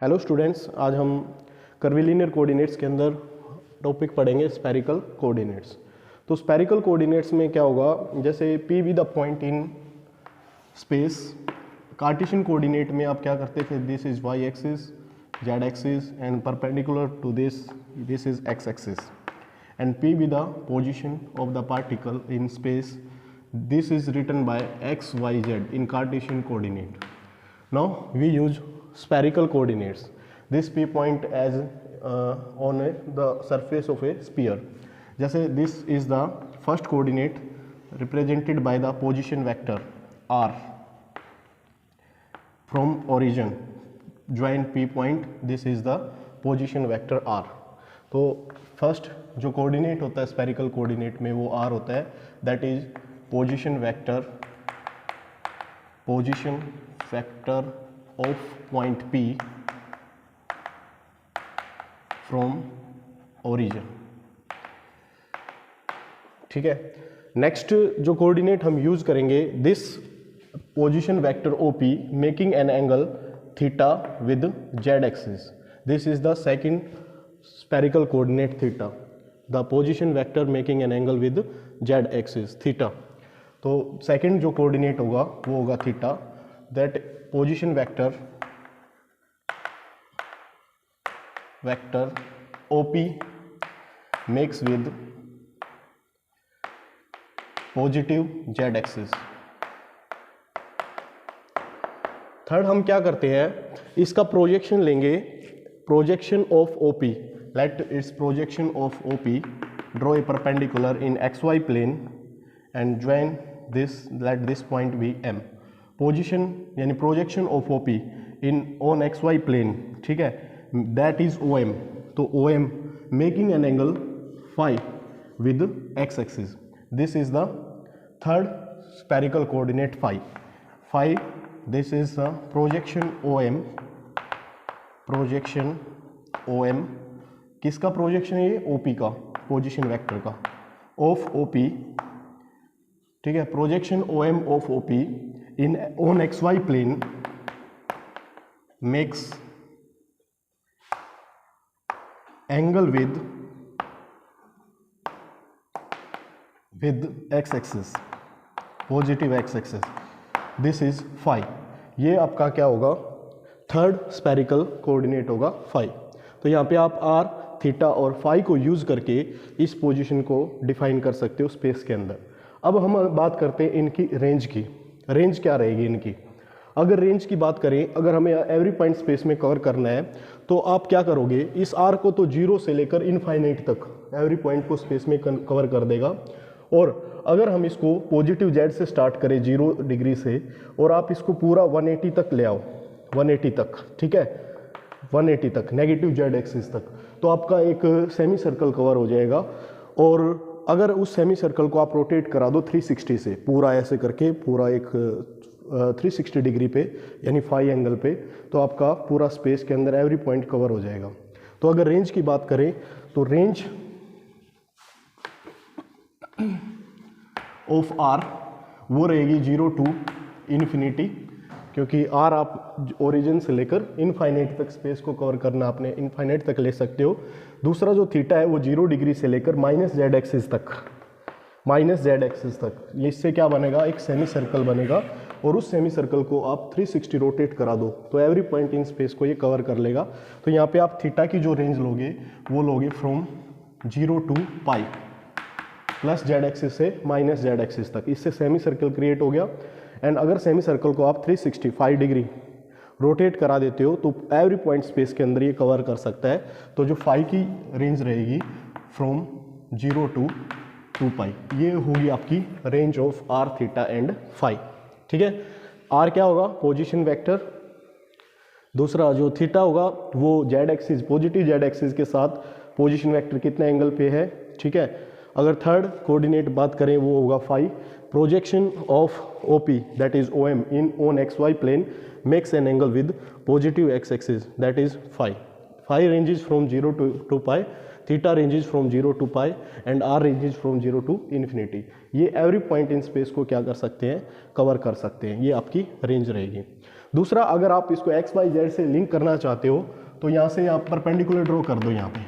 Hello students, आज हम curvilinear coordinates के अंदर टॉपिक पढ़ेंगे स्फेरिकल कोऑर्डिनेट्स। तो स्फेरिकल कोऑर्डिनेट्स में क्या होगा, जैसे P with a point in space. Cartesian coordinate में आप क्या करते थे, this is Y axis, Z axis and perpendicular to this is X axis, and P with the position of the particle in space, this is written by x, y, z in Cartesian coordinate. Now we use spherical coordinates. This P point as on the surface of a sphere. जैसे this is the first coordinate represented by the position vector r from origin. Join P point. This is the position vector r. तो first जो coordinate होता है spherical coordinate में वो r होता है, that is position vector of point P from origin। ठीक है, नेक्स्ट जो कोऑर्डिनेट हम यूज करेंगे, this position vector OP making an angle theta with Z axis. This is the second spherical coordinate theta, the position vector making an angle with Z axis theta. तो second जो coordinate होगा वो होगा theta, that position vector OP makes with positive Z axis. Third हम क्या करते हैं, इसका प्रोजेक्शन लेंगे, projection of OP, let its projection of OP draw a perpendicular in XY plane and join this, let this point be M। Position यानी projection of OP in on XY plane, ठीक है, that is OM। तो OM making an angle phi with x axis. This is the third spherical coordinate phi. This is the projection OM, किसका projection है ये, OP का, position vector का, of OP, ठीक है, projection OM of OP in on XY plane makes angle with x axis, positive x axis. This is phi. ये आपका क्या होगा, थर्ड स्फेरिकल कोऑर्डिनेट होगा फाई। तो यहाँ पे आप r, थीटा और फाई को यूज करके इस पोजीशन को डिफाइन कर सकते हो स्पेस के अंदर। अब हम बात करते हैं इनकी रेंज की। रेंज क्या रहेगी इनकी, अगर रेंज की बात करें, अगर हमें एवरी पॉइंट स्पेस में कवर करना है तो आप क्या करोगे, इस आर को तो जीरो से लेकर इनफाइनाइट तक एवरी पॉइंट को स्पेस में कवर कर देगा। और अगर हम इसको पॉजिटिव जेड से स्टार्ट करें 0 डिग्री से, और आप इसको पूरा 180 तक ले आओ, 180 तक, ठीक है, 180 तक नेगेटिव जेड एक्सिस तक, तो आपका एक सेमी सर्कल कवर हो जाएगा। और अगर उस सेमी सर्कल को आप रोटेट करा दो 360 से, पूरा ऐसे करके पूरा एक 360 डिग्री पे यानी फाई एंगल पे, तो आपका पूरा स्पेस के अंदर एवरी पॉइंट कवर हो जाएगा। तो अगर रेंज की बात करें तो रेंज ऑफ आर वो रहेगी 0 टू इन्फिनिटी, क्योंकि आर आप ओरिजिन से लेकर इनफाइनाइट तक स्पेस को कवर करना, आपने इनफाइनाइट तक ले सकते हो। दूसरा जो थीटा है वो 0 डिग्री से लेकर माइनस जेड एक्सिस तक, इससे क्या बनेगा, एक सेमी सर्कल बनेगा, और उस सेमी सर्कल को आप 360 रोटेट करा दो तो एवरी पॉइंट इन स्पेस को ये कवर कर लेगा। तो यहाँ पे आप थीटा की जो रेंज लोगे वो लोगे from 0 to pi, plus Z axis से माइनस जेड एक्सिस तक, इससे सेमी सर्कल क्रिएट हो गया। एंड अगर सेमी सर्कल को आप 365 डिग्री रोटेट करा देते हो तो एवरी पॉइंट स्पेस के अंदर ये कवर कर सकता है। तो जो फाई की रेंज रहेगी फ्रॉम 0 टू 2 पाई, ये होगी आपकी range of R, theta and phi, ठीक है। आर क्या होगा, पोजीशन वेक्टर, दूसरा जो थीटा होगा वो Z axis, positive Z axis के साथ पोजीशन वेक्टर कितने एंगल पे है, ठीक है। अगर थर्ड कोऑर्डिनेट बात करें वो होगा phi, projection of OP that is OM in on XY plane makes an angle with positive x axis, that is phi. Phi ranges from 0 to pi, theta ranges from 0 to pi and R ranges from 0 to infinity. ये every point in space को क्या कर सकते हैं, cover कर सकते हैं, ये आपकी रेंज रहेगी। दूसरा, अगर आप इसको एक्स वाई जेड से लिंक करना चाहते हो तो यहाँ से आप परपेंडिकुलर ड्रॉ कर दो यहाँ पे,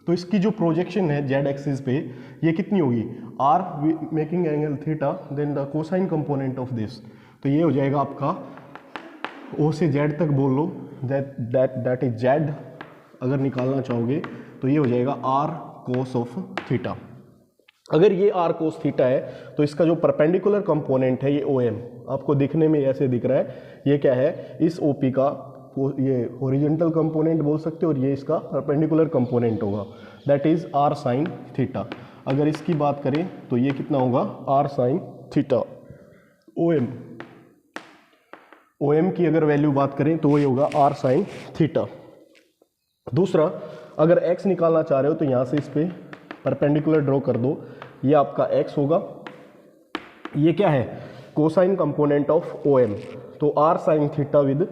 तो इसकी जो प्रोजेक्शन है जेड एक्सिस पे ये कितनी होगी, R making angle theta then the cosine component of this, तो ये हो जाएगा आपका ओ से जेड तक बोल लो, दैट इज जेड अगर निकालना चाहोगे तो ये हो जाएगा आर कोस ऑफ थीटा। अगर ये आर कोस थीटा है तो इसका जो परपेंडिकुलर कंपोनेंट है ये ओ एम, आपको दिखने में ऐसे दिख रहा है, ये क्या है, इस ओ पी का ये हॉरिजॉन्टल कंपोनेंट बोल सकते हो और ये इसका परपेंडिकुलर कंपोनेंट होगा, that is R sine theta. अगर इसकी बात करें तो ये कितना होगा, R sine theta. O M की अगर वैल्यू बात करें तो ये होगा आर साइन थीटा। दूसरा, अगर x निकालना चाह रहे हो तो यहाँ से इस पर परपेंडिकुलर ड्रॉ कर दो, ये आपका x होगा, ये क्या है, cosine component of O M, तो r sine theta with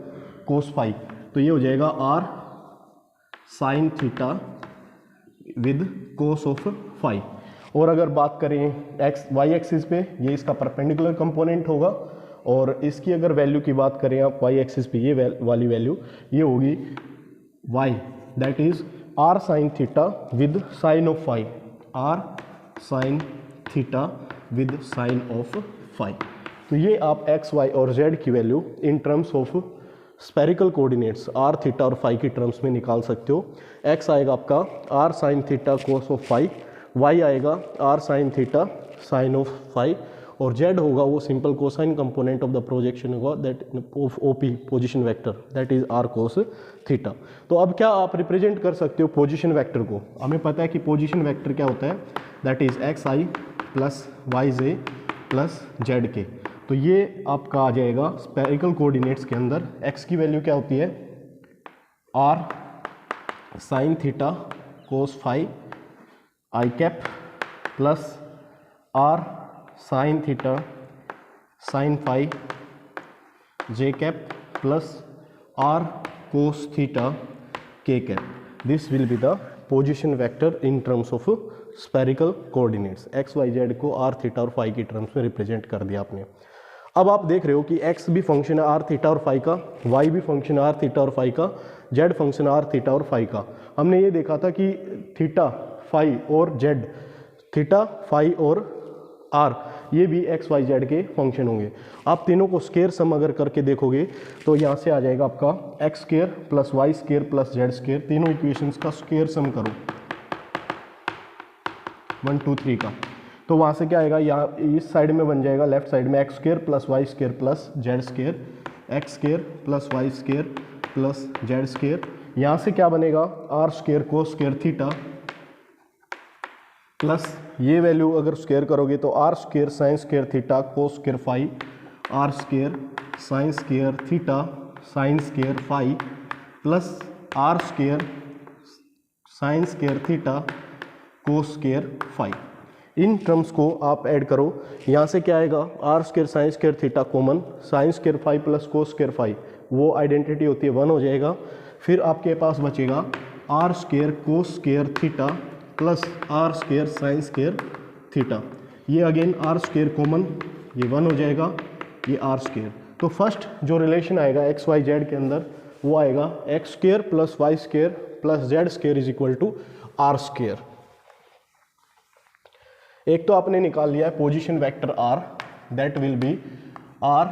cos phi, तो ये हो जाएगा are sine theta with cos of phi. और अगर बात करें एक्स वाई एक्सिस पे, ये इसका परपेंडिकुलर कंपोनेंट होगा, और इसकी अगर वैल्यू की बात करें आप वाई एक्सिस पे, ये वाली वैल्यू ये होगी y, that is R sine theta with sine of phi, R sine theta with sine of phi. तो ये आप x, y और z की value in terms of spherical coordinates R theta और फाई की टर्म्स में निकाल सकते हो। x आएगा आपका R sine theta cos of phi, y आएगा R sine theta sine of phi, और z होगा वो simple cosine component of the projection होगा that of OP position vector, that is R cos theta. तो अब क्या आप रिप्रेजेंट कर सकते हो पोजीशन वेक्टर को, हमें पता है कि पोजीशन वेक्टर क्या होता है, that is X I plus Y J plus Z K. तो ये आपका आ जाएगा स्पेरिकल कोऑर्डिनेट्स के अंदर, x की वैल्यू क्या होती है, are sine theta cos phi I cap plus are sine theta sine phi J cap plus are cos theta के cap. This will be the position vector in terms of spherical coordinates. X Y z को r theta और phi की terms में represent कर दिया आपने। अब आप देख रहे हो कि x भी फंक्शन है आर थीटा और फाई का, y भी फंक्शन है आर थीटा और फाई का, z फंक्शन आर थीटा और फाई का। हमने ये देखा था कि थीटा फाई और z, थीटा फाई और r ये भी x y z के फंक्शन होंगे। आप तीनों को स्क्वायर सम अगर करके देखोगे तो यहाँ से आ जाएगा आपका X square plus Y square plus Z square, तीनों इक्वेशंस का स्क्वायर सम करो 1 2 3 का, तो वहाँ से क्या आएगा, यहाँ इस साइड में बन जाएगा लेफ्ट साइड में X square plus Y square plus Z square, X square plus Y square plus Z square. यहाँ से क्या बनेगा, R square cos square theta plus ये वैल्यू अगर स्क्वायर करोगे तो R square sine square theta cos square phi, are square sine square theta sine square phi plus are square sine square theta cos square phi. इन terms को आप add करो, यहाँ से क्या आएगा, R square sine square theta common, sine square phi plus cos square phi वो identity होती है 1 हो जाएगा। फिर आपके पास बचेगा R square cos square theta plus are square sine square theta, ये अगेन आर स्क्वायर कॉमन, ये 1 हो जाएगा, ये आर स्क्वायर। तो फर्स्ट जो रिलेशन आएगा एक्स वाई जेड के अंदर वो आएगा X square plus Y square plus Z square is equal to are square. एक तो आपने निकाल लिया है position vector R, that will be R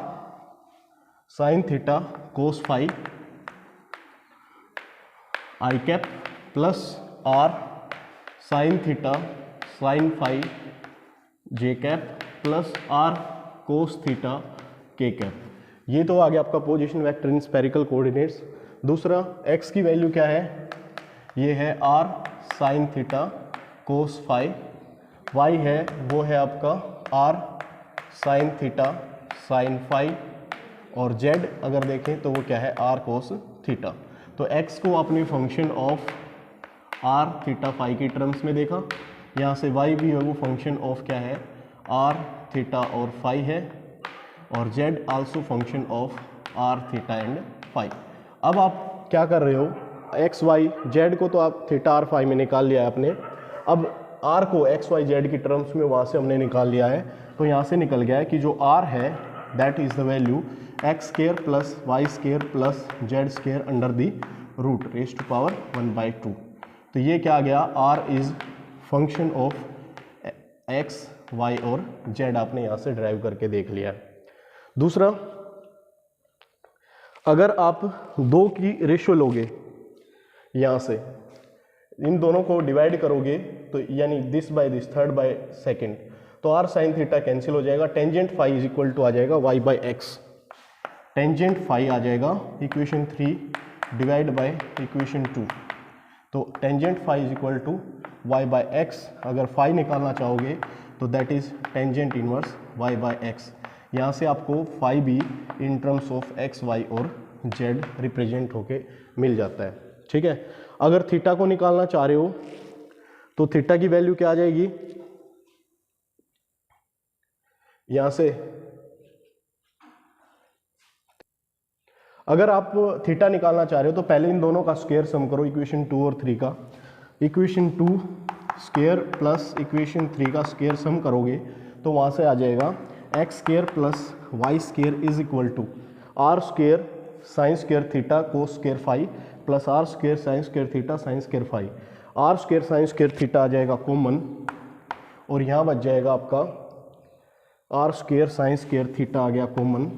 sine theta cos phi I cap plus are sine theta sine phi J cap plus are cos theta के cap. ये तो आ गया आपका position vector in spherical coordinates. दूसरा, x की value क्या है, ये है are sine theta cos phi, y है वो है आपका R sine theta sine phi, और z अगर देखें तो वो क्या है, आर कोस थीटा। तो x को आपने function of R theta phi की टर्म्स में देखा, यहाँ से y भी है वो फंक्शन ऑफ क्या है, आर थीटा और फाई है, और z also function of R theta and phi. अब आप क्या कर रहे हो, एक्स वाई जेड को तो आप थीटा आर फाई में निकाल लिया है आपने, अब आर को एक्स वाई जेड की टर्म्स में वहाँ से हमने निकाल लिया है, तो यहाँ से निकल गया है कि जो आर है that is the value X square plus Y square plus Z square under the root raise to power 1/2। तो ये क्या आ गया, R is function of x Y और जेड, आपने यहाँ से ड्राइव करके देख लिया। दूसरा, अगर आप दो की रेशियो लोगे, यहाँ से इन दोनों को डिवाइड करोगे तो यानी this by this, third by second, तो आर साइन थीटा कैंसिल हो जाएगा, tangent phi is equal to आ जाएगा y by x, tangent phi आ जाएगा इक्वेशन 3 डिवाइड बाय इक्वेशन 2। तो tangent phi is equal to y by x, अगर phi निकालना चाहोगे तो that is tangent inverse y by x. यहाँ से आपको फाई भी in terms of x Y और जेड रिप्रेजेंट होके मिल जाता है। ठीक है, अगर थीटा को निकालना चाह रहे हो तो थीटा की वैल्यू क्या आ जाएगी, यहां से अगर आप थीटा निकालना चाह रहे हो तो पहले इन दोनों का स्क्वायर सम करो, इक्वेशन 2 और 3 का, इक्वेशन 2 स्क्वायर प्लस इक्वेशन 3 का स्क्वायर सम करोगे तो वहां से आ जाएगा x square plus Y square is equal to are square sine square theta cos square phi plus are square sine square theta sine square phi. Are square sine square theta आ जाएगा common और यहाँ बच जाएगा आपका are square sine square theta आ गया common,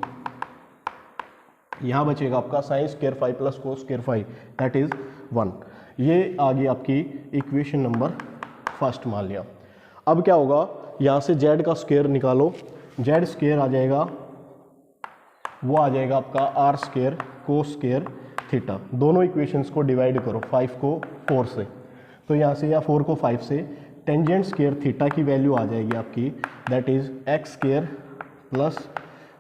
यहाँ बचेगा आपका sine square phi plus cos square phi that is 1। ये आ गई आपकी इक्वेशन नंबर फर्स्ट मान लिया। अब क्या होगा, यहाँ से जेड का स्क्वायर निकालो, जेड स्क्वायर आ जाएगा, वो आ जाएगा आपका are square cos square theta. दोनों इक्वेशंस को डिवाइड करो, 5 को 4 से, तो यहाँ से या 4 को 5 से, टेंजेंट स्क्वायर थीटा की वैल्यू आ जाएगी आपकी that is X square plus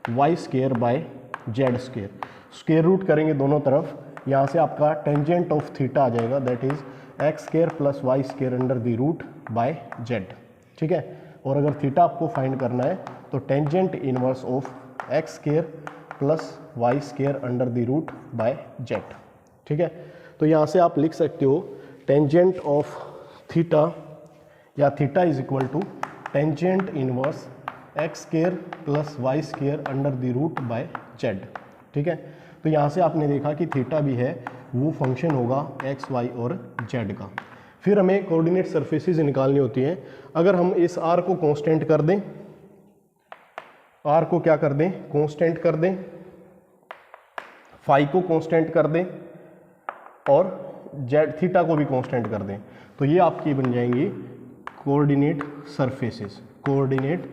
Y square by Z square. Square root करेंगे दोनों तरफ, यहाँ से आपका टेंजेंट ऑफ थीटा आ जाएगा that is X square plus Y square under the root by Z. ठीक है, और अगर थीटा आपको फाइंड करना है तो tangent inverse of X square plus Y square under the root by Z. ठीक है, तो यहाँ से आप लिख सकते हो टेंजेंट ऑफ थीटा या theta is equal to tangent inverse X square plus Y square under the root by Z. ठीक है, तो यहाँ से आपने देखा कि थीटा भी है वो फंक्शन होगा एक्स वाई और जेड का। फिर हमें कोऑर्डिनेट सरफेसेस निकालनी होती हैं। अगर हम इस आर को कांस्टेंट कर दें, आर को क्या कर दें, कांस्टेंट कर दें, फाई को कांस्टेंट कर दें और जेड थीटा को भी कांस्टेंट कर दें, तो ये आपकी बन जाएंगी कोऑर्डिनेट सरफेसेस, कोऑर्डिनेट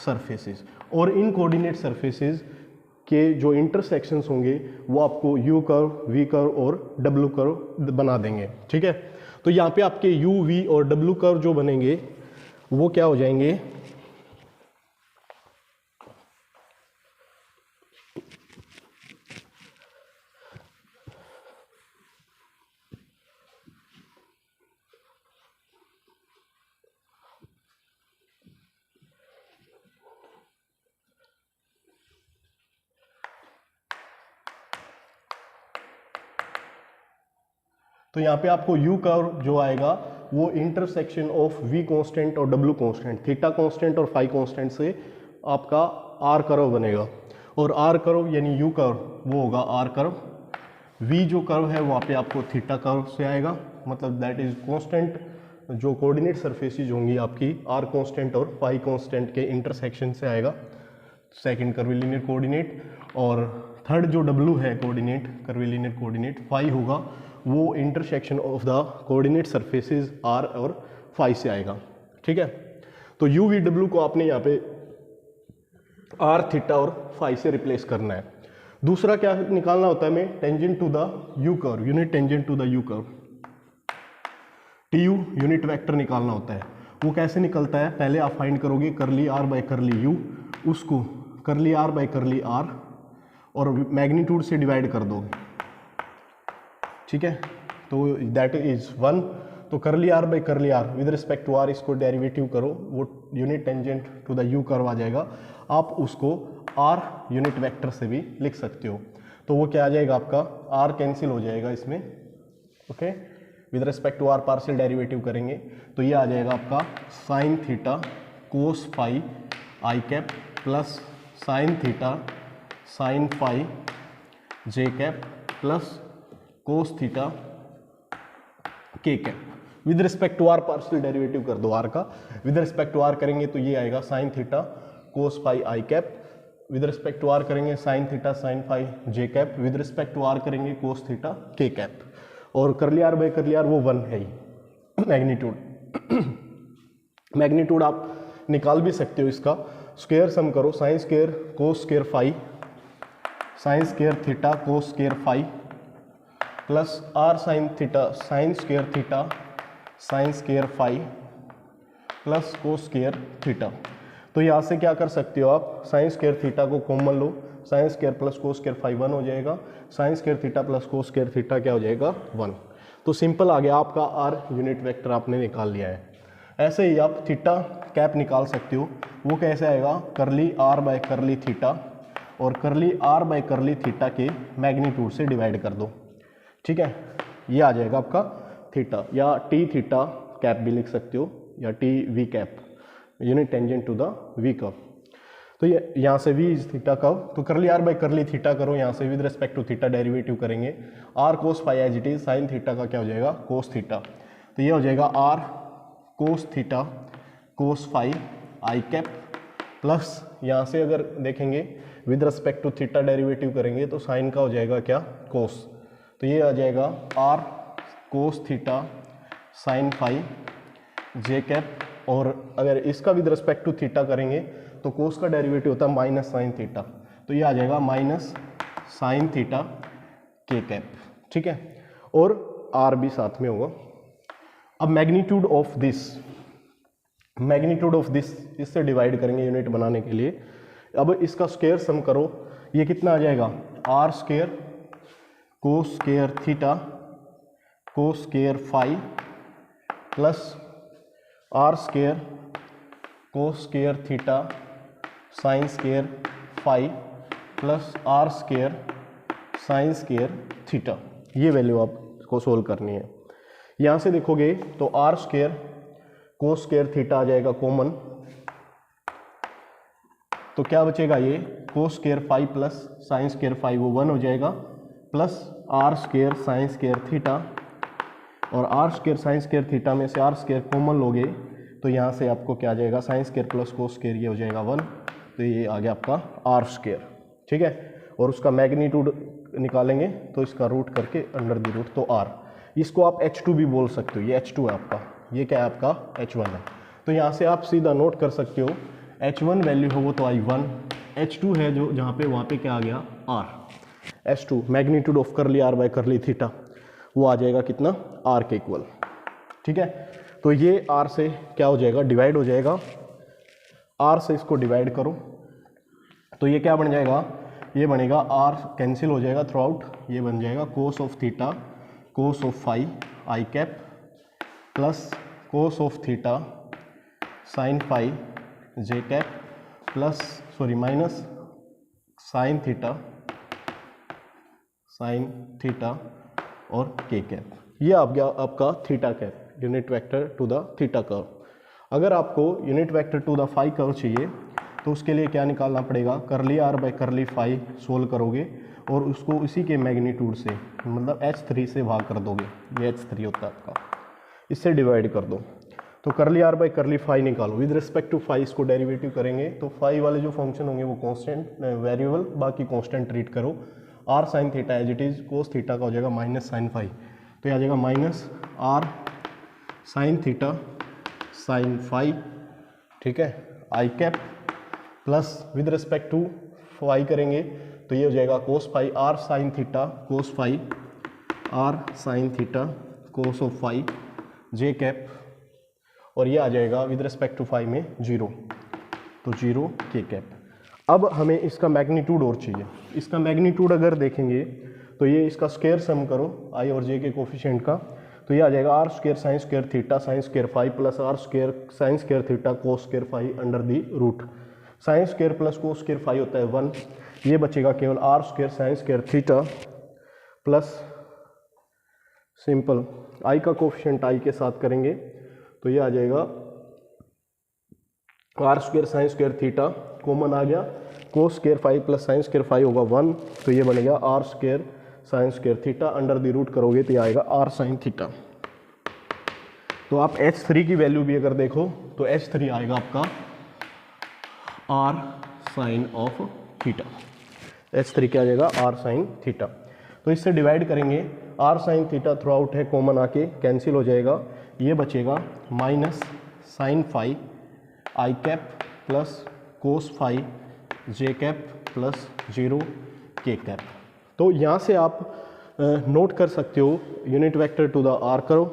सरफेसेस। और इन कोऑर्डिनेट सरफेसेस के जो इंटरसेक्शंस होंगे वो आपको यू कर्व, वी कर्व और डब्ल्यू कर्व बना देंगे। ठीक है, तो यहाँ पे आपके यू, वी और डब्ल्यू कर्व जो बनेंगे वो क्या हो जाएंगे, तो यहाँ पे आपको यू कर्व जो आएगा वो इंटरसेक्शन ऑफ वी कांस्टेंट और डब्ल्यू कांस्टेंट, थीटा कांस्टेंट और फाई कांस्टेंट से आपका आर कर्व बनेगा। और आर कर्व यानी यू कर्व वो होगा आर कर्व, वी जो कर्व है वहाँ पे आपको थीटा कर्व से आएगा, मतलब दैट इज कांस्टेंट जो कोऑर्डिनेट सरफेसेज होंगी आपकी आर कांस्टेंट और फाई कांस्टेंट के इंटरसेक्शन से आएगा, सेकंड कर्विलिनियर कोऑर्डिनेट। और थर्ड जो डब्ल्यू है कोऑर्डिनेट, कर्विलिनियर कोऑर्डिनेट, फाई होगा वो intersection of the coordinate surfaces R और फाई से आएगा। ठीक है, तो यू वी डब्ल्यू को आपने यहाँ पे आर थीटा और फाई से रिप्लेस करना है। दूसरा क्या निकालना होता है हमें, tangent to the you curve, unit tangent to the you curve, T U unit vector निकालना होता है। वो कैसे निकलता है, पहले आप फाइंड करोगे करली आर बाय करली यू, उसको करली आर बाय करली आर और मैग्नीट्यूड से डिवाइड कर दोगे। ठीक है, तो दैट इज 1, तो curly r by curly r with respect to r इसको डेरिवेटिव करो, वो unit tangent to the you curve आ जाएगा। आप उसको आर यूनिट वेक्टर से भी लिख सकते हो, तो वो क्या आ जाएगा आपका, आर कैंसिल हो जाएगा इसमें। Okay, with respect to are partial derivative करेंगे तो ये आ जाएगा आपका साइन थीटा कोस फाई आई cap plus sine theta sine phi जे कैप प्लस कोस थीटा के cap. With respect to are partial derivative कर दो आर का। विद रिस्पेक्ट टू आर करेंगे तो ये आएगा sine theta cos phi I cap. With respect to r करेंगे sine theta sine phi J cap. With respect to r करेंगे cos theta के कैप। और करली आर बाई करली आर वो 1 है ही मैग्नीट्यूड। मैग्नीट्यूड आप निकाल भी सकते हो इसका। स्क्वायर सम करो, sine square cos square phi sine square theta cos square phi plus are sine theta sine square theta sine square phi plus cos square theta. तो यहाँ से क्या कर सकते हो आप, साइन स्क्वायर थीटा को कॉमन लो, sine square plus cos square phi 1 हो जाएगा, sine square theta plus cos square theta क्या हो जाएगा 1। तो सिंपल आ गया आपका आर यूनिट वेक्टर आपने निकाल लिया है। ऐसे ही आप थीटा कैप निकाल सकते हो। वो कैसे आएगा, करली आर बाय करली थीटा और करली आर बाय करली थीटा के मैग्नीट्यूड से डिवाइड कर दो। ठीक है, ये आ जाएगा आपका थीटा, या टी थीटा कैप भी लिख सकते हो, या T V cap unit tangent to the V curve. तो ये यहाँ से वी इज थीटा कर्व, तो करली आर बाय करली थीटा करो, यहाँ से with respect to theta derivative करेंगे। R cos phi as it is, sine theta का क्या हो जाएगा कोस थीटा, तो ये हो जाएगा R cos theta cos phi आई कैप प्लस यहाँ से अगर देखेंगे with respect to theta derivative करेंगे तो साइन का हो जाएगा क्या कोस, तो ये आ जाएगा R cos theta sine phi जे कैप। और अगर इसका विद रिस्पेक्ट टू थीटा करेंगे तो कोस का डेरिवेटिव होता है माइनस साइन थीटा, तो ये आ जाएगा माइनस साइन थीटा के कैप। ठीक है, और आर भी साथ में होगा। अब मैग्नीट्यूड ऑफ दिस इससे डिवाइड करेंगे यूनिट बनाने के लिए। अब इसका स्क्वायर सम करो, ये कितना आ जाएगा R square cos square theta cos square phi plus are square cos square theta sine square phi plus are square sine square theta. ये वैल्यू आपको सोल्व करनी है। यहाँ से देखोगे तो R square cos square theta आ जाएगा कॉमन, तो क्या बचेगा ये cos square phi plus sine square phi वो 1 हो जाएगा, plus are square sine square theta, और R square sine square theta में से आर स्क्वायर कॉमन लोगे तो यहाँ से आपको क्या आ जाएगा sine square plus cos square ये हो जाएगा 1, तो ये आ गया आपका आर स्क्वायर। ठीक है, और उसका मैग्नीट्यूड निकालेंगे तो इसका रूट करके अंडर द रूट, तो आर, इसको आप H2 भी बोल सकते हो, ये H2 है आपका, ये क्या है आपका H1 है। तो यहाँ से आप सीधा नोट कर सकते हो H1 वैल्यू हो वो तो आई 1, H2 है जो जहाँ पे वहाँ पे क्या आ गया R, H2 मैग्नीट्यूड ऑफ करली आर बाय करली थीटा वो आ जाएगा कितना R के इक्वल। ठीक है, तो ये R से क्या हो जाएगा डिवाइड हो जाएगा, R से इसको डिवाइड करो तो ये क्या बन जाएगा, ये बनेगा R कैंसिल हो जाएगा थ्रू आउट, ये बन जाएगा cos of theta cos of phi I cap plus cos of theta sine phi J cap plus minus sine theta और के कैप। ये आ गया आपका theta cap unit vector to the theta curve. अगर आपको unit vector to the phi curve चाहिए तो उसके लिए क्या निकालना पड़ेगा, curly R by curly phi solve करोगे और उसको इसी के मैग्नीट्यूड से मतलब H3 से भाग कर दोगे, ये H3 होता है आपका, इससे डिवाइड कर दो। तो curly R by curly phi निकालो, विद रिस्पेक्ट टू फाई इसको डेरिवेटिव करेंगे तो फाई वाले जो फंक्शन होंगे वो कांस्टेंट वेरिएबल, बाकी कांस्टेंट ट्रीट करो। R sine theta as it is, cos theta का हो जाएगा माइनस साइन फाई, तो ये आ जाएगा minus R sine theta sine phi, ठीक है, I cap plus with respect to phi करेंगे तो ये हो जाएगा cos phi R sine theta cos phi R sine theta cos of phi J cap, और ये आ जाएगा विद रिस्पेक्ट टू फाई में 0, तो 0 के कैप। अब हमें इसका मैग्नीट्यूड और चाहिए। इसका मैग्नीट्यूड अगर देखेंगे तो ये इसका स्क्वायर सम करो आई और जे के कोफिशिएंट का, तो ये आ जाएगा R square sine square theta sine square phi plus are square sine square theta cos square phi under the root. Sine square plus cos square phi होता है 1, ये बचेगा केवल R square sine square theta plus simple I का coefficient आई के साथ करेंगे तो ये आ जाएगा R square sine square theta common आ गया cos square five plus sine square five होगा 1, तो ये बनेगा R square sine square theta, under the root करोगे तो ये आएगा आर साइन थीटा। तो आप H3 की वैल्यू भी अगर देखो तो H3 आएगा आपका R sign of theta. H3 क्या आ जाएगा आर साइन थीटा। तो इससे डिवाइड करेंगे, R sine theta throughout है, कॉमन आके कैंसिल हो जाएगा, ये बचेगा माइनस साइन फाई आई कैप प्लस कोस फाई जे कैप प्लस 0 के कैप। तो यहाँ से आप नोट कर सकते हो unit vector to the R करो,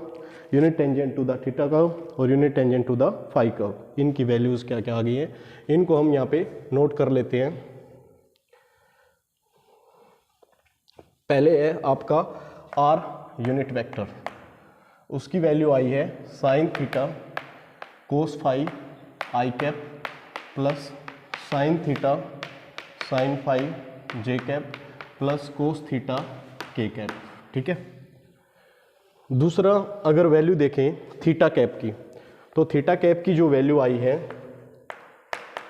unit tangent to the theta करो और unit tangent to the phi करो। इनकी वैल्यूज़ क्या क्या आ गई है, इनको हम यहाँ पे नोट कर लेते हैं। पहले है आपका आर यूनिट वेक्टर, उसकी वैल्यू आई है साइन थीटा कोस फाई आई cap plus sine theta sine phi जे कैप प्लस कोस थीटा के कैप। ठीक है। दूसरा अगर वैल्यू देखें थीटा कैप की, तो थीटा कैप की जो वैल्यू आई है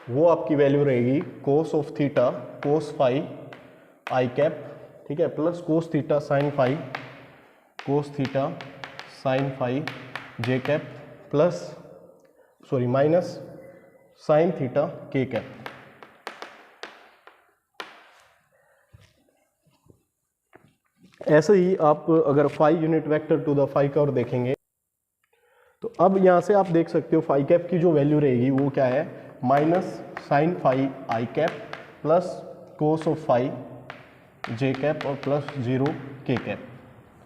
वो आपकी वैल्यू रहेगी cos of theta cos phi I cap, ठीक है, plus cos theta sine phi cos theta sine phi जे cap plus minus sine theta के कैप। ऐसे ही आप अगर phi unit vector to the phi curve देखेंगे तो अब यहाँ से आप देख सकते हो फाई कैप की जो वैल्यू रहेगी वो क्या है, minus sine phi I cap plus cos of phi J cap और प्लस 0 के कैप।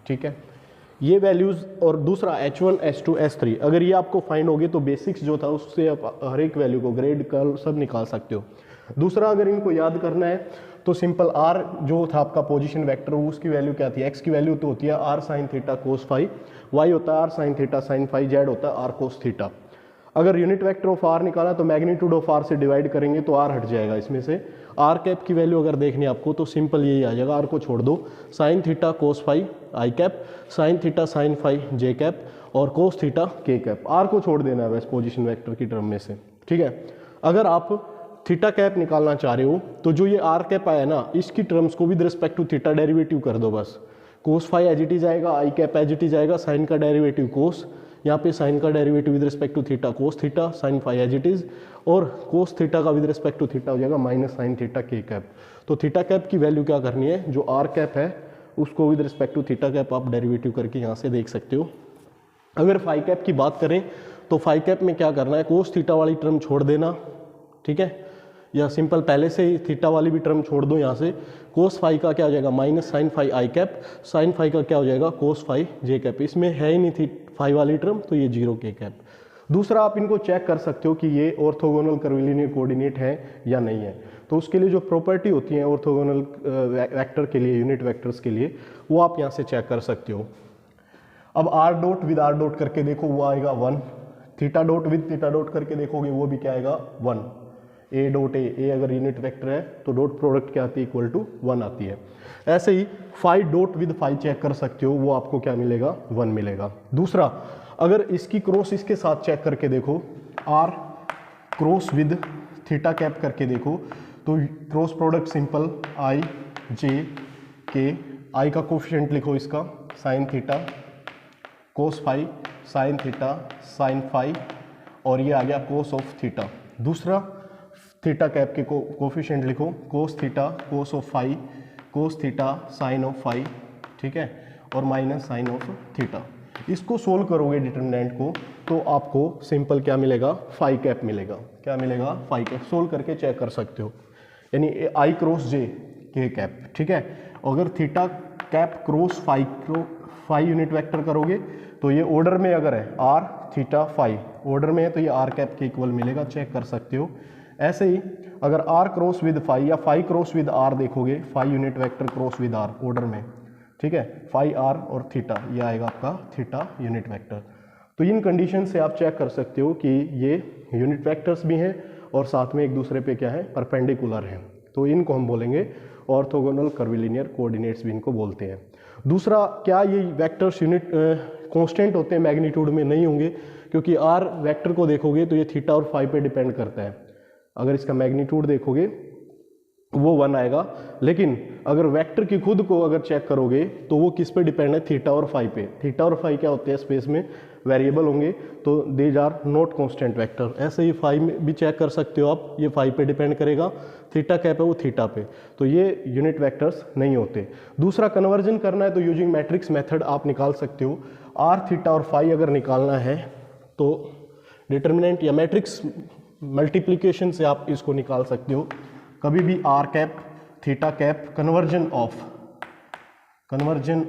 ठीक है, ये वैल्यूज़। और दूसरा H1 H2 H3 अगर ये आपको फाइंड होगी तो बेसिक्स जो था उससे आप हर एक वैल्यू को ग्रेड कर्ल सब निकाल सकते हो। दूसरा अगर इनको याद करना है तो सिंपल R जो था आपका पोजीशन वेक्टर, उसकी वैल्यू क्या थी, X की वैल्यू तो होती है R sine theta cos phi, Y होता है R sine theta sine phi, Z होता है R कोस थीटा। अगर यूनिट वेक्टर ऑफ R निकाला तो मैग्नीट्यूड ऑफ R से डिवाइड करेंगे तो R हट जाएगा इसमें से। R कैप की वैल्यू अगर देखनी आपको तो सिंपल यही आ जाएगा, R को छोड़ दो, साइन थीटा कोस फाई आई cap, sine theta sine phi जे कैप और कोस थीटा के कैप। R को छोड़ देना है वैसे पोजीशन वेक्टर की टर्म में से। ठीक है, अगर आप थीटा कैप निकालना चाह रहे हो तो जो ये आर कैप आया ना, इसकी टर्म्स को with respect to theta derivative कर दो बस। Cos phi as it is आएगा, i cap as it is आएगा, साइन का डेरिवेटिव कोस, यहाँ पे साइन का derivative with respect to theta cos theta, sine phi as it is, और कोस थीटा का विद रिस्पेक्ट टू थीटा हो जाएगा माइनस साइन थीटा के कैप। तो थीटा कैप की वैल्यू क्या करनी है, जो आर कैप है उसको with respect to theta cap आप डेरिवेटिव करके यहाँ से देख सकते हो। अगर फाई कैप की बात करें तो फाई कैप में क्या करना है, कोस थीटा वाली टर्म छोड़ देना, ठीक है, या सिंपल पहले से ही थीटा वाली भी टर्म छोड़ दो यहाँ से। कोस फाई का क्या हो जाएगा, माइनस साइन फाई आई कैप, साइन फाई का क्या हो जाएगा, कोस फाई जे कैप। इसमें है ही नहीं थी फाई वाली टर्म तो ये 0 के कैप। दूसरा आप इनको चेक कर सकते हो कि ये ऑर्थोगोनल कर्विलिनियर कोऑर्डिनेट है या नहीं है। तो उसके लिए जो प्रॉपर्टी होती है ऑर्थोगोनल वेक्टर के लिए, यूनिट वेक्टर्स के लिए, वो आप यहाँ से चेक कर सकते हो। अब are dot with R dot करके देखो, वो आएगा 1। Theta dot with theta dot करके देखोगे वो भी क्या आएगा 1। ए डॉट ए अगर यूनिट वेक्टर है तो डॉट प्रोडक्ट क्या आती है, इक्वल टू 1 आती है। ऐसे ही phi dot with phi check कर सकते हो, वो आपको क्या मिलेगा, 1 मिलेगा। दूसरा अगर इसकी क्रॉस इसके साथ चेक करके देखो, R cross with theta cap करके देखो, तो cross product simple i J k, आई का कोफिशिएंट लिखो इसका sine theta cos phi sine theta sine phi, और ये आ गया कोस ऑफ थीटा। दूसरा थीटा कैप के कोफिशिएंट लिखो cos theta cos of phi cos theta sine of phi, ठीक है, और माइनस साइन ऑफ थीटा। इसको सोल्व करोगे डिटरमिनेंट को तो आपको सिंपल क्या मिलेगा, फाई कैप मिलेगा। क्या मिलेगा, फाई कैप। सोल्व करके चेक कर सकते हो, यानी आई क्रॉस जे के कैप। ठीक है, अगर theta cap cross phi unit vector करोगे तो ये ऑर्डर में अगर है आर थीटा फाई ऑर्डर में है तो ये आर कैप के इक्वल मिलेगा, चेक कर सकते हो। ऐसे ही अगर आर क्रॉस विद फाई या फाई क्रॉस विद आर देखोगे, phi unit vector cross with R order में, ठीक है, फाई आर और थीटा, ये आएगा आपका थीटा यूनिट वेक्टर। तो इन कंडीशन से आप चेक कर सकते हो कि ये यूनिट वेक्टर्स भी हैं और साथ में एक दूसरे पे क्या है, परपेंडिकुलर हैं। तो इनको हम बोलेंगे ऑर्थोगोनल कर्विलिनियर कोऑर्डिनेट्स भी इनको बोलते हैं। दूसरा, क्या ये वेक्टर्स यूनिट कांस्टेंट होते हैं, मैग्नीट्यूड में नहीं होंगे, क्योंकि आर वेक्टर को देखोगे तो ये थीटा और फाई पे डिपेंड करता है। अगर इसका मैग्नीट्यूड देखोगे वो 1 आएगा। लेकिन अगर वेक्टर की खुद को अगर चेक करोगे तो वो किस पे डिपेंड है, थीटा और फाई पे। थीटा और फाई क्या होते हैं स्पेस में, वेरिएबल होंगे, तो these are not constant vector. ऐसे ही फाई में भी चेक कर सकते हो आप, ये फाई पे डिपेंड करेगा, थीटा कैप है वो थीटा पे, तो ये यूनिट वेक्टर्स नहीं होते। दूसरा, कन्वर्जन करना है तो यूजिंग मैट्रिक्स मेथड आप निकाल सकते हो। आर थीटा और फाई अगर निकालना है तो डिटर्मिनेंट या मैट्रिक्स मल्टीप्लिकेशन से आप इसको निकाल सकते हो। कभी भी R cap theta cap conversion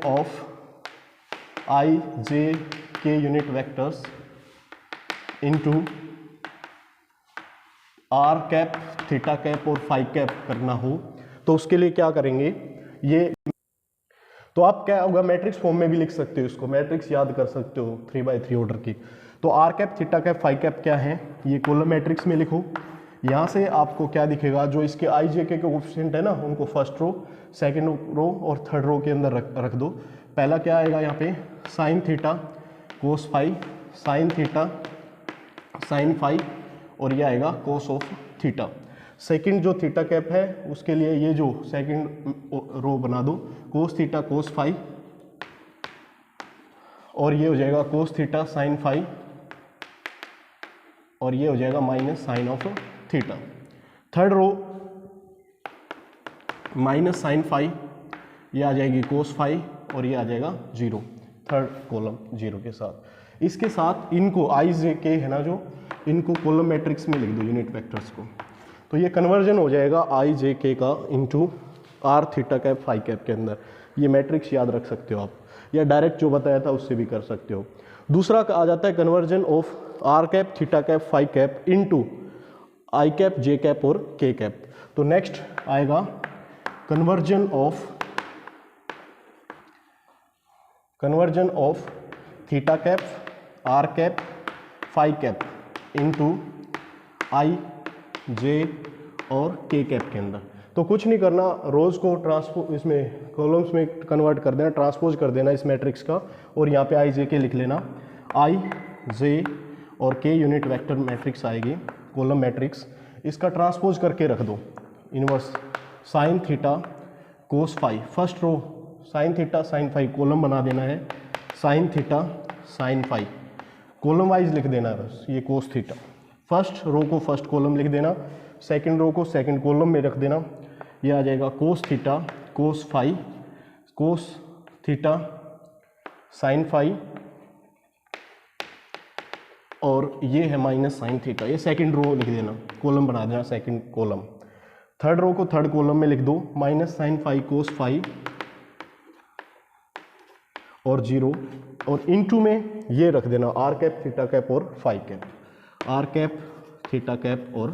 of I J K unit vectors into R cap theta cap और फाई कैप करना हो तो उसके लिए क्या करेंगे, ये तो आप क्या होगा, मैट्रिक्स फॉर्म में भी लिख सकते हो इसको, मैट्रिक्स याद कर सकते हो 3x3 ऑर्डर की। तो R cap theta cap phi cap क्या है, ये कॉलम मैट्रिक्स में लिखो। यहाँ से आपको क्या दिखेगा, जो इसके आई जे के कोएफिशिएंट है ना, उनको फर्स्ट रो, सेकंड रो और थर्ड रो के अंदर रख दो। पहला क्या आएगा यहाँ पे, sine theta cos phi, sine theta sine phi, और ये आएगा कोस ऑफ थीटा। सेकंड जो थीटा कैप है उसके लिए ये जो सेकंड रो बना दो, कोस थीटा कोस फाई, और ये हो जाएगा कोस थीटा साइन फाई, और ये हो जाएगा minus sine of theta. Third row minus sine phi, ये आ जाएगी कोस फाई, और ये आ जाएगा 0, थर्ड कॉलम 0 के साथ। इसके साथ इनको आई जे के है ना, जो इनको कॉलम मैट्रिक्स में लिख दो यूनिट वेक्टर्स को, तो ये कन्वर्जन हो जाएगा आई जे के का into R theta cap phi cap के अंदर। ये मैट्रिक्स याद रख सकते हो आप, या डायरेक्ट जो बताया था उससे भी कर सकते हो। दूसरा आ जाता है conversion of R cap theta cap phi cap into I cap J cap और के कैप। तो नेक्स्ट आएगा conversion of theta cap R cap phi cap into I जे और के कैप के अंदर। तो कुछ नहीं करना, रोज को ट्रांसपोज इसमें कॉलम्स में कन्वर्ट कर देना, ट्रांसपोज कर देना इस मैट्रिक्स का, और यहाँ पे आई जे के लिख लेना। आई जे और के यूनिट वेक्टर मैट्रिक्स आएगी, कॉलम मैट्रिक्स, इसका ट्रांसपोज करके रख दो inverse sine theta cos phi. First row sine theta sine phi column बना देना है, sine theta sine phi column wise लिख देना है बस, ये कोस थीटा। फर्स्ट रो को फर्स्ट कॉलम लिख देना, सेकंड रो को सेकंड कॉलम में रख देना। ये आ जाएगा cos theta cos phi, cos theta sine phi, और ये है माइनस साइन थीटा। ये सेकंड रो लिख देना, कॉलम बना देना सेकंड कॉलम। थर्ड रो को थर्ड कॉलम में लिख दो, minus sine phi cos phi और 0, और इनटू में ये रख देना आर कैप थीटा कैप और phi cap, R cap theta cap और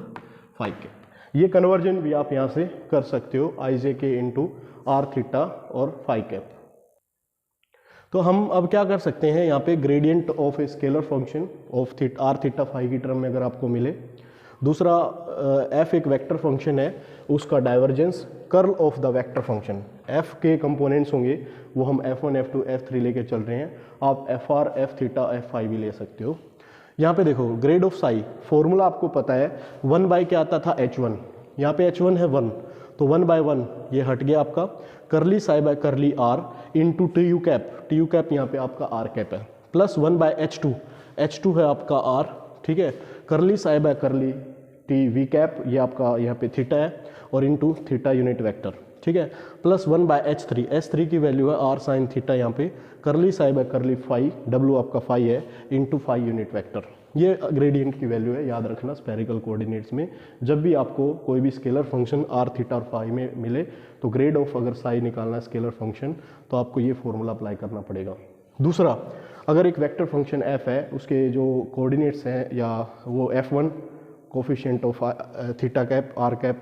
फाई कैप। ये कन्वर्जन भी आप यहाँ से कर सकते हो, i J k into R theta और फाई कैप। तो हम अब क्या कर सकते हैं, यहाँ पे gradient of a scalar function of R theta phi की टर्म में अगर आपको मिले। दूसरा एफ एक वेक्टर फंक्शन है, उसका divergence curl of the vector function. F के कंपोनेंट्स होंगे वो हम F1 F2 F3 लेके चल रहे हैं, आप FR F थीटा F5 भी ले सकते हो। यहाँ पे देखो ग्रेड ऑफ साई फॉर्मूला आपको पता है, 1 बाय क्या आता था H1, यहाँ पे H1 है 1, तो 1 बाय 1 ये हट गया आपका, करली साई बाय करली R into T U cap यहाँ पे आपका R कैप है, प्लस 1 बाय H2 है आपका R, ठीक है, करली साई बाय करली टी वी कैप ये आपका यहाँ पे थीटा है, और इंटू थीटा यूनिट वेक्टर, ठीक है, प्लस 1 बाय H3 की वैल्यू है R साइन थीटा, यहाँ पे curly psi by curly phi, W आपका फाई है, इंटू फाई यूनिट वेक्टर। ये ग्रेडियंट की वैल्यू है, याद रखना स्फेरिकल कोऑर्डिनेट्स में जब भी आपको कोई भी स्केलर फंक्शन R थीटा और फाई में मिले तो ग्रेड ऑफ अगर साई निकालना है स्केलर फंक्शन तो आपको ये फॉर्मूला अप्लाई करना पड़ेगा। दूसरा, अगर एक वेक्टर फंक्शन f है, उसके जो कोऑर्डिनेट्स हैं या वो F1 coefficient of theta cap R cap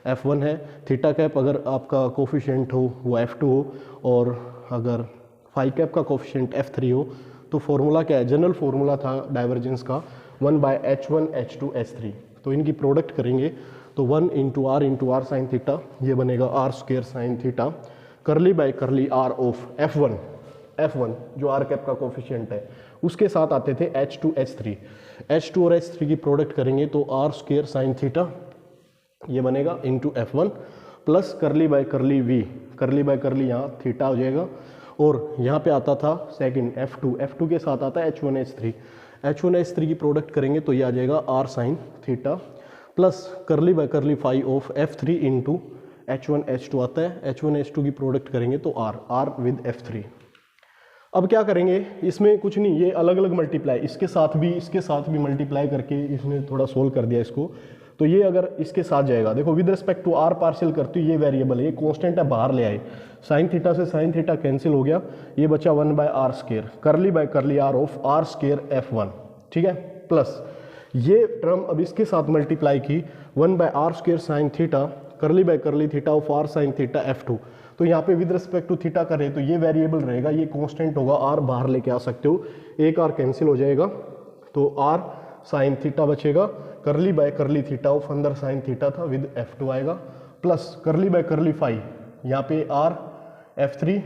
F1 है, थीटा कैप अगर आपका कोफिशिएंट हो वो F2 हो, और अगर फाई कैप का कोफिशिएंट F3 हो, तो फॉर्मूला क्या है, जनरल फॉर्मूला था डाइवर्जेंस का 1 बाय H1 H2 H3, तो इनकी प्रोडक्ट करेंगे तो 1 इंटू आर साइन थीटा, ये बनेगा R square sine theta, curly by curly R of F1 जो आर कैप का कोफिशिएंट है, उसके साथ आते थे H2 और H3 की प्रोडक्ट करेंगे तो आर स्क्वेयर साइन थीटा ये बनेगा into F1 plus curly by curly V, curly by curly यहाँ थीटा हो जाएगा, और यहाँ पे आता था सेकंड F2 के साथ आता है H1H3 की प्रोडक्ट करेंगे तो ये आ जाएगा R sine theta, plus curly by curly phi of F3 into H1H2 आता है, H1H2 की प्रोडक्ट करेंगे तो R विद F3। अब क्या करेंगे, इसमें कुछ नहीं, ये अलग अलग मल्टीप्लाई, इसके साथ भी मल्टीप्लाई करके इसने थोड़ा सोल्व कर दिया इसको। तो ये अगर इसके साथ जाएगा, देखो with respect to are partial करते हो, ये वेरिएबल है, ये कांस्टेंट है, बाहर ले आए, साइन थीटा से साइन थीटा कैंसिल हो गया, ये बचा 1/r², करली बाय करली r ऑफ r² F1, ठीक है, प्लस ये टर्म अब इसके साथ मल्टीप्लाई की 1/r² sign theta, curly by करली theta of r sine theta F2। तो यहाँ पे विद रिस्पेक्ट टू थीटा कर रहे हैं तो ये वेरिएबल रहेगा, ये कांस्टेंट होगा, r बाहर लेके आ सकते हो, एक r कैंसिल हो जाएगा, तो r साइन थीटा बचेगा, करली बाय करली थीटा ऑफ अंदर साइन थीटा था विद F2 आएगा, plus curly by curly phi, यहाँ पे r F3,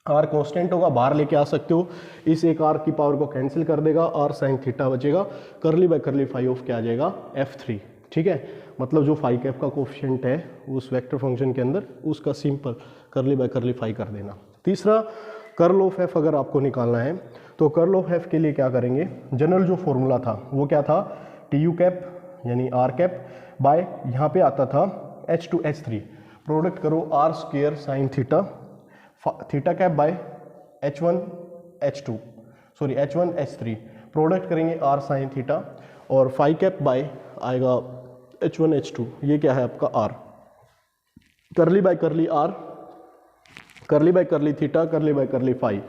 r कांस्टेंट होगा, बाहर लेके आ सकते हो, इस एक r की पावर को कैंसिल कर देगा, r साइन थीटा बचेगा, करली बाय करली फाई ऑफ क्या आ जाएगा F3, ठीक है। मतलब जो फाई कैप का कोफिशिएंट है उस वेक्टर फंक्शन के अंदर, उसका सिंपल करली बाय करली फाई कर देना। तीसरा, कर्ल ऑफ एफ अगर आपको निकालना है तो कर्ल ऑफ एफ के लिए क्या करेंगे, जनरल जो फॉर्मूला था वो क्या था, टी यू कैप यानी आर कैप बाय यहाँ पे आता था H2H3, प्रोडक्ट करो r² sine theta, theta cap by H1H3, product करेंगे r साइन थीटा, और फाई कैप बाय आएगा H1H2, ये क्या है आपका r, करली बाय करली r, करली बाय करली theta, curly by curly phi,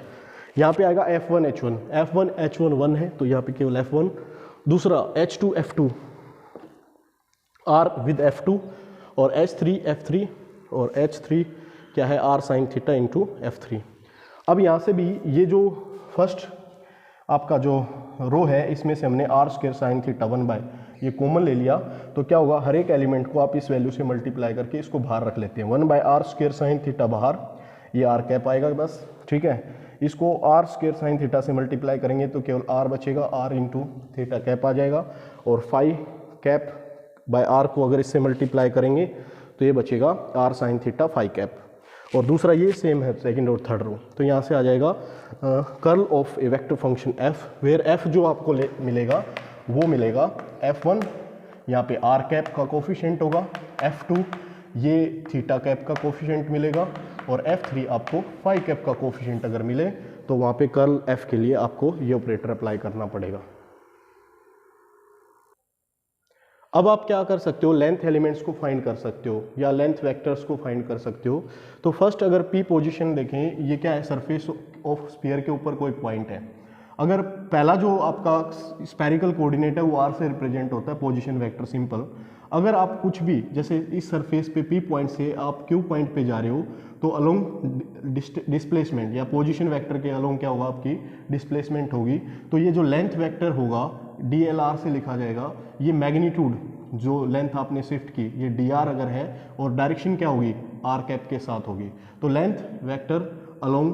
यहाँ पे आएगा F1H1 1 है तो यहाँ पे केवल F1, दूसरा H2F2 R विद F2, और H3F3 और H3 क्या है R sine theta into F3। अब यहाँ से भी ये जो फर्स्ट आपका जो रो है इसमें से हमने r² साइन थीटा 1 ये कॉमन ले लिया, तो क्या होगा, हर एक एलिमेंट को आप इस वैल्यू से मल्टीप्लाई करके इसको बाहर रख लेते हैं, 1/r² साइन थीटा बाहर, ये r कैप आएगा बस, ठीक है। इसको r² साइन थीटा से मल्टीप्लाई करेंगे तो केवल r बचेगा, r इंटू थीटा कैप आ जाएगा, और फाई कैप बाय r को अगर इससे मल्टीप्लाई करेंगे तो ये बचेगा r sine theta phi cap, और दूसरा ये सेम है सेकंड और थर्ड रो। तो यहाँ से आ जाएगा curl of a vector function f, where f जो आपको मिलेगा वो मिलेगा F1, यहाँ पे r कैप का कोफिशिएंट होगा, F2 ये थीटा कैप का कोफिशिएंट मिलेगा, और F3 आपको फाई कैप का कोफिशिएंट अगर मिले तो वहाँ पे कर्ल f के लिए आपको ये ऑपरेटर अप्लाई करना पड़ेगा। अब आप क्या कर सकते हो, लेंथ एलिमेंट्स को फाइंड कर सकते हो या लेंथ वेक्टर्स को फाइंड कर सकते हो। तो फर्स्ट अगर P पोजीशन देखें, ये क्या है, सरफेस ऑफ स्फीयर के ऊपर कोई पॉइंट है, अगर पहला जो आपका स्फेरिकल कोऑर्डिनेट है वो r से रिप्रेजेंट होता है, पोजीशन वेक्टर सिंपल। अगर आप कुछ भी जैसे इस सरफेस पे P पॉइंट से आप Q पॉइंट पे जा रहे हो तो अलोंग डिस्प्लेसमेंट या पोजीशन वेक्टर के अलोंग क्या होगा, आपकी डिस्प्लेसमेंट होगी। तो ये जो लेंथ वेक्टर होगा DLR से लिखा जाएगा, ये मैग्नीट्यूड जो लेंथ आपने शिफ्ट की ये dr अगर है, और डायरेक्शन क्या होगी, r कैप के साथ होगी। तो length vector along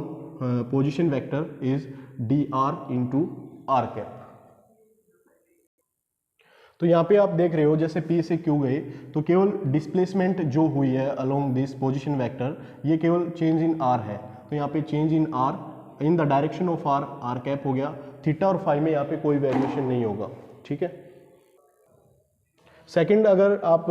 position vector is dr into r cap. तो यहाँ पे आप देख रहे हो जैसे P से Q गए तो केवल डिस्प्लेसमेंट जो हुई है अलोंग दिस पोजीशन वेक्टर, ये केवल चेंज इन r है, तो यहाँ पे change in r in the direction of r cap हो गया, थीटा और फाई में यहाँ पे कोई वेरिएशन नहीं होगा, ठीक है। सेकंड, अगर आप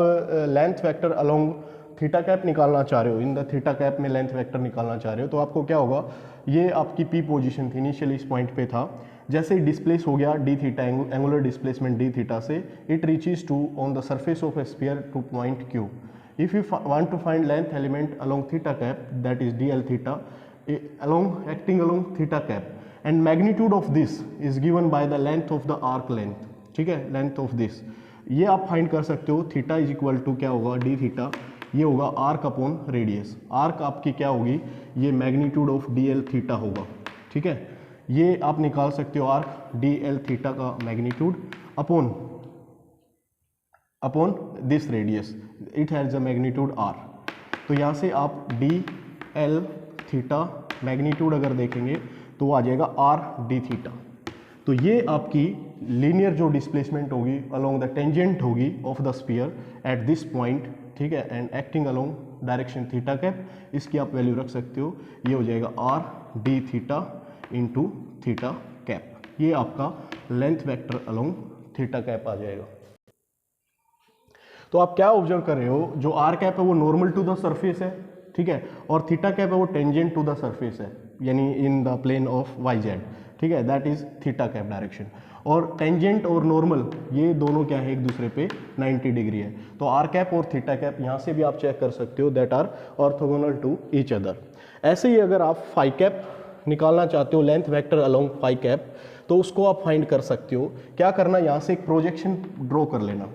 length vector along theta cap निकालना चाह रहे हो, इन द थीटा कैप में लेंथ वेक्टर निकालना चाह रहे हो, तो आपको क्या होगा, ये आपकी P पोजीशन थी, इनिशियली इस पॉइंट पे था, जैसे ही डिस्प्लेस हो गया d theta, angular displacement d theta से, it reaches to on the surface of a sphere to point Q। If you want to find length element along theta cap, that is dl theta along acting along theta cap, and magnitude of this is given by the length of the arc length, ठीक है, length of this ये आप find कर सकते हो। Theta is equal to क्या होगा, d theta, ये होगा आर्क अपॉन रेडियस, आर्क आपकी क्या होगी, ये मैग्नीट्यूड ऑफ dl थीटा होगा, ठीक है। ये आप निकाल सकते हो आर्क dl थीटा का magnitude upon this radius, it has the magnitude r। तो यहाँ से आप dl थीटा मैग्नीट्यूड अगर देखेंगे तो वो आ जाएगा r d थीटा। तो ये आपकी लीनियर जो डिस्प्लेसमेंट होगी अलोंग द टेंजेंट होगी of the sphere at this point ठीक है, and acting along direction theta cap, इसकी आप वैल्यू रख सकते हो, ये हो जाएगा R D theta into theta cap, ये आपका length vector along theta cap आ जाएगा। तो आप क्या ऑब्जर्व कर रहे हो, जो आर कैप है वो नॉर्मल टू द सरफेस है, ठीक है, और थीटा कैप है वो टेंजेंट टू द सरफेस है, यानी in the plane of Y Z, ठीक है, that is theta cap direction. और टेंजेंट और नॉर्मल ये दोनों क्या है, एक दूसरे पे 90 डिग्री है। तो आर कैप और थीटा कैप यहाँ से भी आप चेक कर सकते हो, that are orthogonal to each other. ऐसे ही अगर आप फाई कैप निकालना चाहते हो, length vector along phi cap, तो उसको आप फाइंड कर सकते हो। क्या करना, यहाँ से एक प्रोजेक्शन ड्रॉ कर लेना,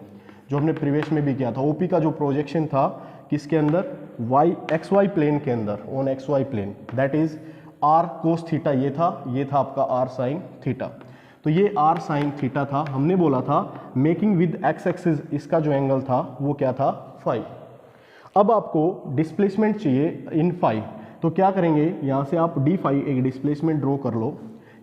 जो हमने प्रीवियस में भी किया था। ओपी का जो प्रोजेक्शन था किसके अंदर, वाई एक्स वाई प्लेन के अंदर, on X Y plane, that is R cos theta, ये था आपका आर साइन थीटा। तो ये आर साइन थीटा था, हमने बोला था मेकिंग विद एक्स एक्सिस, इसका जो एंगल था वो क्या था, फाई। अब आपको डिस्प्लेसमेंट चाहिए इन फाई, तो क्या करेंगे, यहाँ से आप डी फाई एक डिस्प्लेसमेंट ड्रॉ कर लो,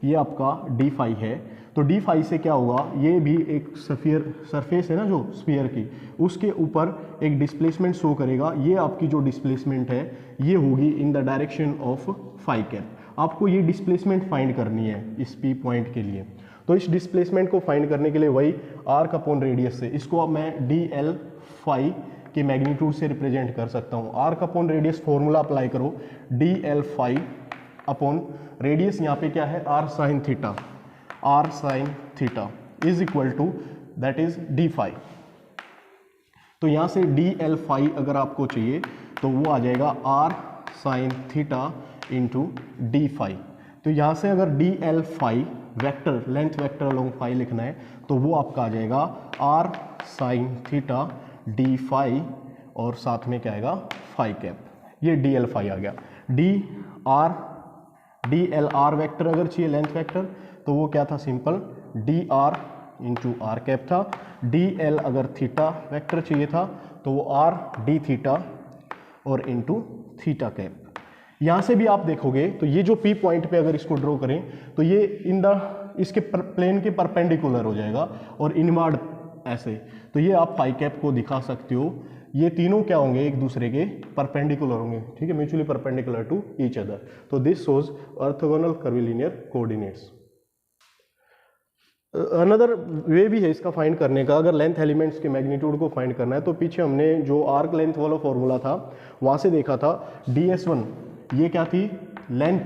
ये आपका डी फाई है। तो डी फाई से क्या होगा, ये भी एक सरफेस है ना जो स्फीयर की, उसके ऊपर एक डिस्प्लेसमेंट शो करेगा। ये आपकी जो डिस्प्लेसमेंट है ये होगी इन ड डायरेक्शन ऑफ फाई कैप। आपको ये डिस्प्लेसमेंट फाइंड करनी है इस पी पॉइंट के लिए। तो इस डिस्प्लेसमेंट को फाइंड करने के लिए वही आर्क अपॉन रेडियस से, इसको अब मैं डी एल फाई के मैग्नीट्यूड से रिप्रेजेंट कर सकता हूँ। Arc upon radius formula apply करो, D L phi upon radius, यहाँ पे क्या है, are sine theta, R sine theta is equal to that is D phi. तो यहाँ से डी एल फाई अगर आपको चाहिए तो वो आ जाएगा are sine theta into d phi. तो यहाँ से अगर d L phi vector, length vector along phi लिखना है, तो वो आपका आ जाएगा are sine theta d phi, और साथ में क्या आएगा, फाई कैप। ये डी एल फाई आ गया। डी एल आर वेक्टर अगर चाहिए लेंथ वेक्टर, तो वो क्या था, simple d R into R cap था। डी एल अगर थीटा वेक्टर चाहिए था तो वो आर डी थीटा और इंटू थीटा कैप। यहाँ से भी आप देखोगे तो ये जो पी पॉइंट पे अगर इसको ड्रॉ करें तो ये इसके प्लेन के परपेंडिकुलर हो जाएगा और इनवर्ड ऐसे। तो ये आप फाई कैप को दिखा सकते हो, ये तीनों क्या होंगे, एक दूसरे के परपेंडिकुलर होंगे, ठीक है, mutually perpendicular to each other. तो this shows orthogonal curvilinear coordinates. Another way भी है इसका फाइंड करने का, अगर लेंथ एलिमेंट्स के मैग्नीट्यूड को फाइंड करना है तो पीछे हमने जो आर्क लेंथ वाला फॉर्मूला था वहाँ से देखा था, ds1 ये क्या थी, length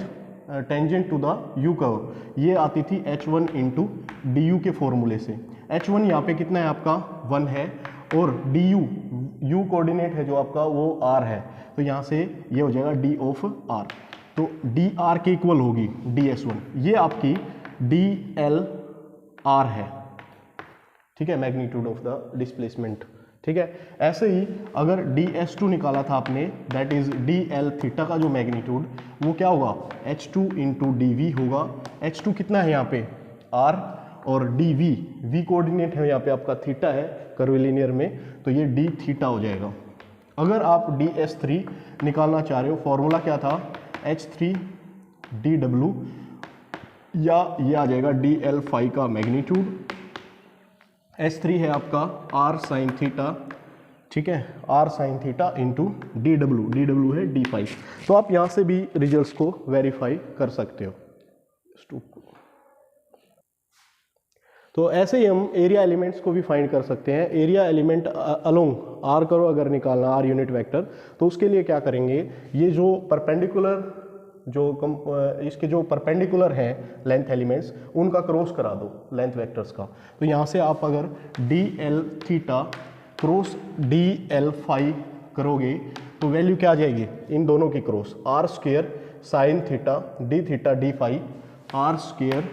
tangent to the you curve, ये आती थी h1 इंटू डी यू के फॉर्मूले से। h1 यहाँ पे कितना है आपका 1 है, और डी यू कोऑर्डिनेट है जो आपका वो r है, तो यहाँ से ये हो जाएगा d ऑफ r। तो डी आर के इक्वल होगी ds1, ये आपकी डी एल आर है, ठीक है, मैग्नीट्यूड ऑफ द डिस्प्लेसमेंट, ठीक है। ऐसे ही अगर ds2 निकाला था आपने, that is D L theta का जो मैग्नीट्यूड वो क्या होगा, h2 इंटू डी वी होगा। h2 कितना है यहाँ पे r, और डी वी कोऑर्डिनेट है यहाँ पे आपका थीटा है कर्विलिनियर में, तो ये डी थीटा हो जाएगा। अगर आप ds3 निकालना चाह रहे हो, फॉर्मूला क्या था, h3 dw, या ये आ जाएगा डी एल फाई का मैग्नीट्यूड, h3 है आपका r साइन थीटा, ठीक है, r sine theta into dw है d फाई। तो आप यहाँ से भी रिजल्ट्स को वेरीफाई कर सकते हो। तो ऐसे ही हम एरिया एलिमेंट्स को भी फाइंड कर सकते हैं। एरिया एलिमेंट अलोंग आर करो अगर निकालना, आर यूनिट वेक्टर, तो उसके लिए क्या करेंगे, ये जो परपेंडिकुलर इसके जो परपेंडिकुलर हैं लेंथ एलिमेंट्स, उनका क्रॉस करा दो लेंथ वेक्टर्स का। तो यहाँ से आप अगर d L theta cross D L phi करोगे तो वैल्यू क्या आ जाएगी, इन दोनों की cross, R square sine theta d phi, R square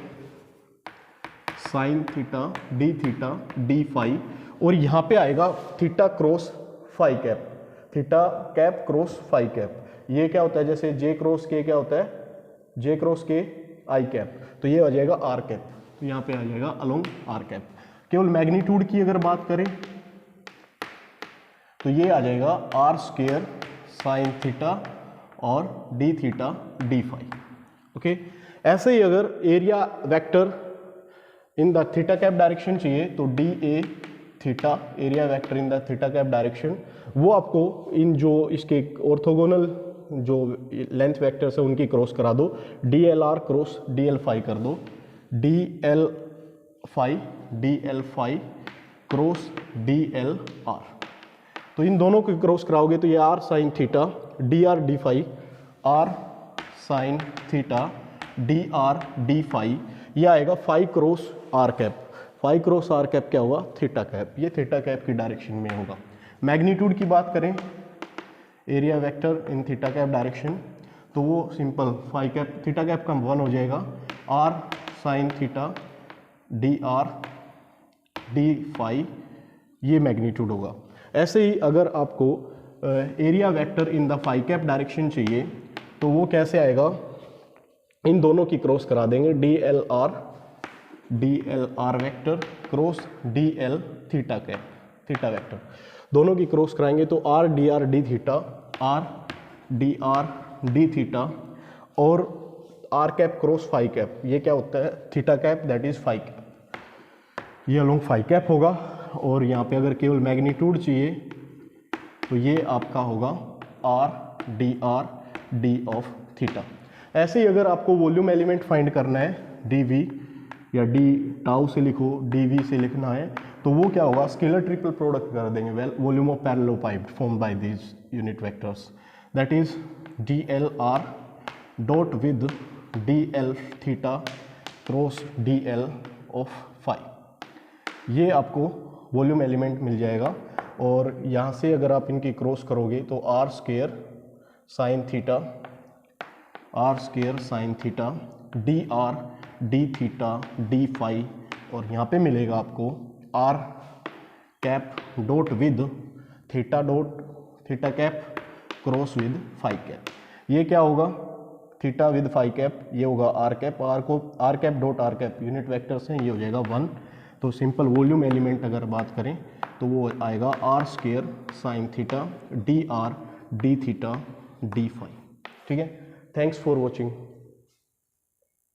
sine theta d phi, और यहाँ पे आएगा theta cross phi cap, theta cap cross phi cap. ये क्या होता है, जैसे जे क्रॉस के क्या होता है, जे क्रॉस के आई कैप, तो ये आ जाएगा आर कैप, तो यहाँ पे आ जाएगा अलोंग आर कैप। केवल मैग्नीट्यूड की अगर बात करें तो ये आ जाएगा आर स्क्वेयर साइन थीटा और d theta d phi, okay. ऐसे ही अगर area vector in the theta cap direction चाहिए तो d A theta, area vector in the theta cap direction, वो आपको इन जो इसके ऑर्थोगोनल जो लेंथ वेक्टर्स है उनकी क्रॉस करा दो, d L R cross D L phi कर दो, d L phi cross D L R. तो इन दोनों को क्रॉस कराओगे तो ये R sine theta d R d phi, R sine theta d R d phi, ये आएगा phi cross R cap. Phi cross R cap क्या होगा? Theta cap. ये थीटा कैप की डायरेक्शन में होगा। मैग्नीट्यूड की बात करें, एरिया वेक्टर इन थीटा कैप डायरेक्शन, तो वो simple phi cap theta cap का 1 हो जाएगा, are sine theta d R d phi, ये मैग्नीट्यूड होगा। ऐसे ही अगर आपको area vector in the phi cap direction चाहिए तो वो कैसे आएगा? इन दोनों की क्रॉस करा देंगे, D L R vector cross D L theta cap, theta vector, दोनों की क्रॉस कराएंगे तो R D theta, R D theta, और R cap cross phi cap, ये क्या होता है? Theta cap, that is phi cap, ये अलोंग फाई कैप होगा। और यहाँ पे अगर केवल मैग्नीट्यूड चाहिए तो ये आपका होगा आर डी ऑफ थीटा। ऐसे ही अगर आपको वॉल्यूम एलिमेंट फाइंड करना है, डी वी या डी टाउ से लिखो, डी वी से लिखना है, तो वो क्या होगा? स्केलर ट्रिपल प्रोडक्ट कर देंगे, well volume of parallelepiped form by these unit vectors, that is D L R dot with D L theta cross D L of phi, ये आपको वॉल्यूम एलिमेंट मिल जाएगा। और यहाँ से अगर आप इनकी क्रॉस करोगे तो R square sine theta d theta d phi, और यहाँ पे मिलेगा आपको R cap dot with theta cap cross with phi cap. ये क्या होगा? थीटा विद फाई कैप, ये होगा R cap, R cap dot R cap unit vectors हैं, ये हो जाएगा 1। तो सिंपल वॉल्यूम एलिमेंट अगर बात करें तो वो आएगा R square sine theta d R D theta d phi. ठीक है, थैंक्स फॉर वॉचिंग।